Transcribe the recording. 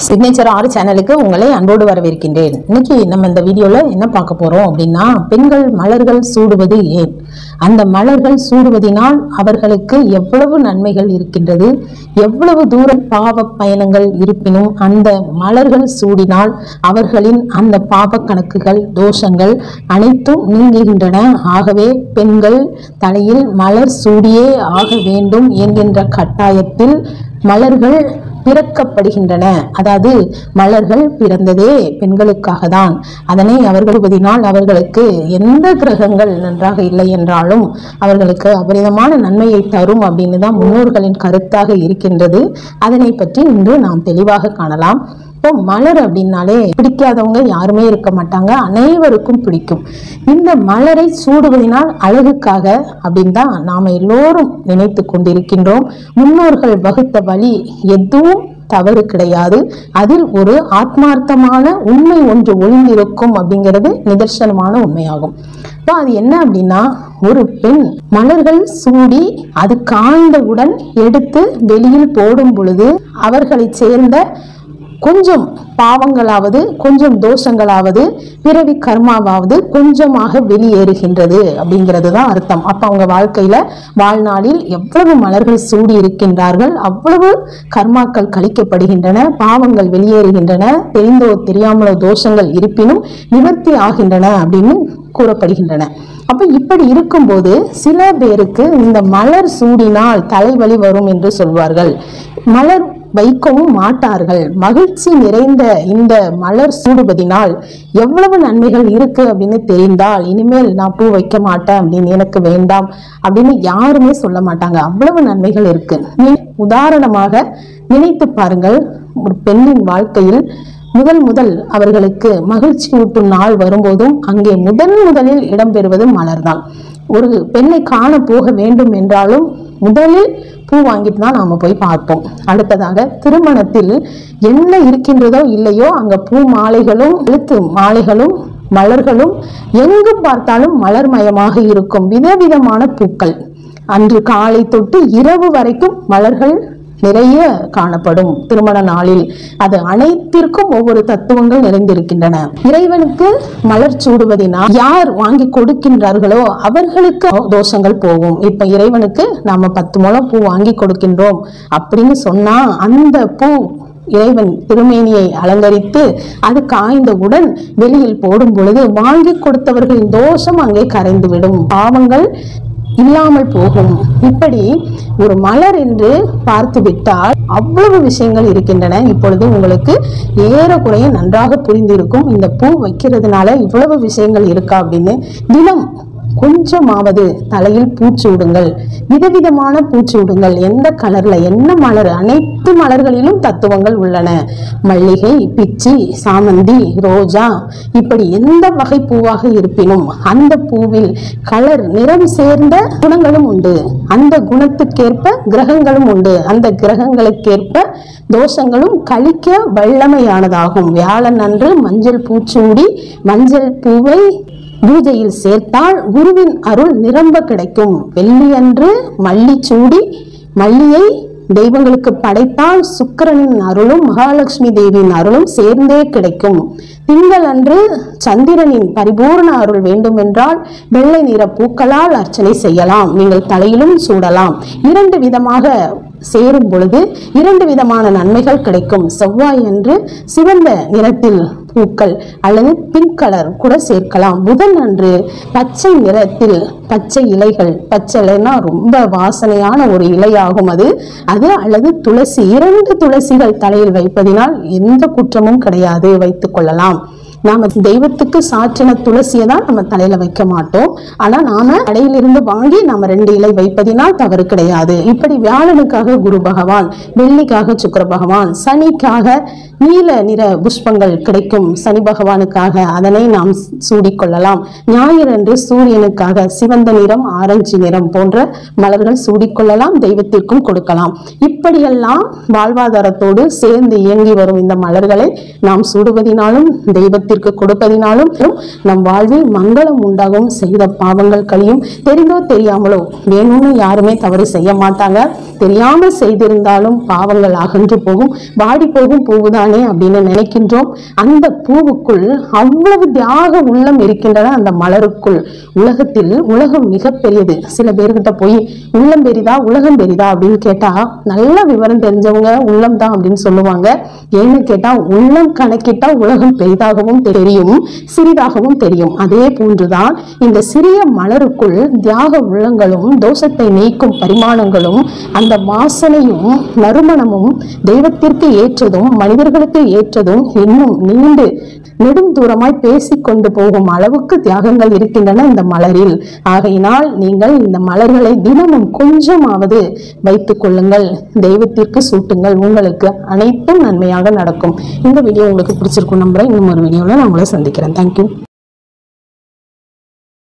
Signature 6 சேனலுக்கு உங்களை அன்போடு வரவேற்கின்றேன். இன்னைக்கு நம்ம இந்த வீடியோல என்ன பார்க்க போறோம் அப்படின்னா, பெண்கள் மலர்கள் சூடுவது ஏன், அந்த மலர்கள் சூடுவதினால் அவர்களுக்கு எவ்வளவு நன்மைகள் இருக்கின்றது, எவ்வளவு தூரம் பாவ பயணங்கள் இருப்பினும் அந்த மலர்கள் சூடினால் அவர்களின் அந்த பாவ கணக்குகள் தோஷங்கள் அனைத்தும் நீங்குகின்றன. ஆகவே பெண்கள் தலையில் மலர் சூடியே ஆக வேண்டும் என்கின்ற கட்டாயத்தில் மலர்கள் பிறக்கப்படுகின்றன. அதாவது மலர்கள் பிறந்ததே பெண்களுக்காக தான். அதனை அவர்களுவதினால் அவர்களுக்கு எந்த கிரகங்கள் நன்றாக இல்லை என்றாலும் அவர்களுக்கு அபரிதமான நன்மையை தரும் அப்படின்னு தான் முன்னோர்களின் கருத்தாக இருக்கின்றது. அதனை பற்றி இன்று நாம் தெளிவாக காணலாம். இப்போ மலர் அப்படின்னாலே பிடிக்காதவங்க யாருமே இருக்க மாட்டாங்க, அனைவருக்கும் பிடிக்கும். இந்த மலரை சூடுவதனால் அழகுக்காக அப்படின்னு தான் நாம எல்லோரும் நினைத்து கொண்டிருக்கின்றோம். முன்னோர்கள் வகுத்த வழி எதுவும் தவறு கிடையாது. அதில் ஒரு ஆத்மார்த்தமான உண்மை ஒன்று ஒளிந்திருக்கும் அப்படிங்கிறது நிதர்சனமான உண்மையாகும். இப்போ அது என்ன அப்படின்னா, ஒரு பெண் மலர்கள் சூடி அது காய்ந்தவுடன் எடுத்து வெளியில் போடும் பொழுது அவர்களை சேர்ந்த கொஞ்சம் பாவங்களாவது கொஞ்சம் தோஷங்களாவது பிறவி கர்மாவாவது கொஞ்சமாக வெளியேறுகின்றது அப்படிங்கிறது தான் அர்த்தம். அப்ப அவங்க வாழ்க்கையில வாழ்நாளில் எவ்வளவு மலர்கள் சூடி இருக்கின்றார்கள், அவ்வளவு கர்மாக்கள் கழிக்கப்படுகின்றன, பாவங்கள் வெளியேறுகின்றன, தெரிந்தோ தெரியாமலோ தோஷங்கள் இருப்பினும் நிவர்த்தி ஆகின்றன அப்படின்னு கூறப்படுகின்றன. அப்ப இப்படி இருக்கும்போது சில பேருக்கு இந்த மலர் சூடினால் தலைவலி வரும் என்று சொல்வார்கள். மலர் வைக்கவும் மாட்டார்கள். மகிழ்ச்சி நிறைந்த இந்த மலர் சூடுவதினால் எவ்வளவு நன்மைகள் இருக்கு அப்படின்னு தெரிந்தால் இனிமேல் நான் பூ வைக்க மாட்டேன் அப்படின்னு, எனக்கு வேண்டாம் அப்படின்னு யாருமே சொல்ல மாட்டாங்க. அவ்வளவு நன்மைகள் இருக்கு. உதாரணமாக நினைத்து பாருங்கள், ஒரு பெண்ணின் வாழ்க்கையில் முதல் அவர்களுக்கு மகிழ்ச்சி ஊட்டும் நாள் வரும்போதும் அங்கே முதலில் இடம்பெறுவது மலர்தான். ஒரு பெண்ணை காண போக வேண்டும் என்றாலும் முதலில் பூ வாங்கிட்டு தான் நாம போய் பார்ப்போம். அடுத்ததாக திருமணத்தில் என்ன இருக்கின்றதோ இல்லையோ அங்க பூ மாலைகளும் எழுத்து மாலைகளும் மலர்களும் எங்கு பார்த்தாலும் மலர்மயமாக இருக்கும். விதவிதமான பூக்கள் அன்று காலை தொட்டு இரவு வரைக்கும் மலர்கள் நிறைய காணப்படும் திருமண நாளில். அது அனைத்திற்கும் ஒவ்வொரு தத்துவங்கள் நிறைந்திருக்கின்றன. இறைவனுக்கு மலர் சூடுவதினால் யார் வாங்கி கொடுக்கின்றார்களோ அவர்களுக்கு தோஷங்கள் போகும். இப்ப இறைவனுக்கு நாம 10 முழம் பூ வாங்கி கொடுக்கின்றோம் அப்படின்னு சொன்னா அந்த பூ இறைவன் திருமேனியை அலங்கரித்து அது காய்ந்தவுடன் வெளியில் போடும் பொழுது வாங்கி கொடுத்தவர்களின் தோஷம் அங்கே கரைந்துவிடும், பாவங்கள் இல்லாமல் போகும். இப்படி ஒரு மலர் என்று பார்த்து விட்டால் அவ்வளவு விஷயங்கள் இருக்கின்றன. இப்பொழுது உங்களுக்கு ஏறக்குறைய நன்றாக புரிந்திருக்கும், இந்த பூ வைக்கிறதுனால இவ்வளவு விஷயங்கள் இருக்கா அப்படின்னு. தினம் கொஞ்சமாவது தலையில் பூச்சி விடுங்கள், விதவிதமான பூச்சி விடுங்கள். எந்த கலர்ல என்ன மலர், அனைத்து மலர்களிலும் தத்துவங்கள் உள்ளன. மல்லிகை, பிச்சி, சாமந்தி, ரோஜா, இப்படி எந்த வகை பூவாக இருப்பினும் அந்த பூவில் கலர் நிறம் சேர்ந்த குணங்களும் உண்டு. அந்த குணத்துக்கேற்ப கிரகங்களும் உண்டு. அந்த கிரகங்களுக்கேற்ப தோஷங்களும் கழிக்க வல்லமையானதாகும். வியாழன் அன்று மஞ்சள் பூச்சூடி மஞ்சள் பூவை பூஜையில் சேர்த்தால் குருவின் அருள் நிரம்ப கிடைக்கும். வெள்ளி அன்று மல்லி சூடி மல்லியை தெய்வங்களுக்கு படைத்தால் சுக்கிரனின் அருளும் மகாலட்சுமி தேவியின் அருளும் சேர்ந்தே கிடைக்கும். திங்கள் அன்று சந்திரனின் பரிபூர்ண அருள் வேண்டும் என்றால் வெள்ளை நிற பூக்களால் அர்ச்சனை செய்யலாம். நீங்கள் தலையிலும் சூடலாம். 2 விதமாக சேரும் பொழுது 2 விதமான நன்மைகள் கிடைக்கும். செவ்வாய் அன்று சிவந்த நிறத்தில் பூக்கள் அல்லது பிங்க் கலர் கூட சேர்க்கலாம். புதன் அன்று பச்சை நிறத்தில் பச்சை இலைகள், பச்சை இலைனா ரொம்ப வாசனையான ஒரு இலையாகும் அது அல்லது துளசி, 2 துளசிகள் தலையில் வைப்பதினால் எந்த குற்றமும் கிடையாது, வைத்துக் கொள்ளலாம். நாம தெய்வத்துக்கு சாற்றின துளசியை தான் நம்ம தலையில வைக்க மாட்டோம். ஆனா நாம கடையிலிருந்து வாங்கி நாம 2 இலை வைப்பதினால் தவறு கிடையாது. இப்படி வியாழனுக்காக குரு பகவான், வெள்ளிக்காக சுக்கிர பகவான், சனிக்காக நீல நிற புஷ்பங்கள் கிடைக்கும். சனி பகவானுக்காக அதனை நாம் சூடிக்கொள்ளலாம். ஞாயிறு அன்று சூரியனுக்காக சிவந்த நிறம், ஆரஞ்சு நிறம் போன்ற மலர்கள் சூடிக்கொள்ளலாம். தெய்வத்திற்கும் கொடுக்கலாம். இப்படியெல்லாம் வாழ்வாதாரத்தோடு சேர்ந்து இயங்கி வரும் இந்த மலர்களை நாம் சூடுவதினாலும் தெய்வ தெய்வத்திற்கு கொடுப்பதினாலும் நம் வாழ்வில் மங்களம் உண்டாகும். செய்த பாவங்கள் கழியும். தெரிந்தோ தெரியாமலோ, வேணும்னு யாருமே தவறு செய்ய மாட்டாங்க. தெரியாமல் செய்திருந்தாலும் பாவங்கள் அகன்று போகும். வாடி போகும் பூவுதானே அப்படின்னு நினைக்கின்றோம். அந்த பூவுக்குள் அவ்வளவு தியாக உள்ளம் இருக்கின்றன. அந்த மலருக்குள் உலகத்தில் உலகம் மிக பெரியது. சில பேர்கிட்ட போய் உள்ளம் பெரிதா உலகம் பெரிதா அப்படின்னு கேட்டா நல்ல விவரம் தெரிஞ்சவங்க உள்ளம் தான் அப்படின்னு சொல்லுவாங்க. ஏன்னு கேட்டா உள்ளம் கணக்கிட்டா உலகம் பெரிதாகவும் தெரியும், சிறிதாகவும் தெரியும். அதே போன்றுதான் இந்த சிறிய மலருக்குள் தியாக உள்ளங்களும் தோஷத்தை நீக்கும் பரிமாணங்களும் அந்த வாசனையும் நறுமணமும் தெய்வத்திற்கு ஏற்றதும் மனிதர்களுக்கு ஏற்றதும் இன்னும் நீண்டு நெடும் தூரமாய் பேசிக்கொண்டு போகும் அளவுக்கு தியாகங்கள் இருக்கின்றன இந்த மலரில். ஆகையினால் நீங்கள் இந்த மலர்களை தினமும் கொஞ்சமாவது வைத்துக் கொள்ளுங்கள், தெய்வத்திற்கு சூட்டுங்கள். உங்களுக்கு அனைத்தும் நன்மையாக நடக்கும். இந்த வீடியோ உங்களுக்கு பிடிச்சிருக்கும் நம்புறேன். இன்னும் ஒரு வீடியோல நான் உங்களை சந்திக்கிறேன். தேங்க்யூ.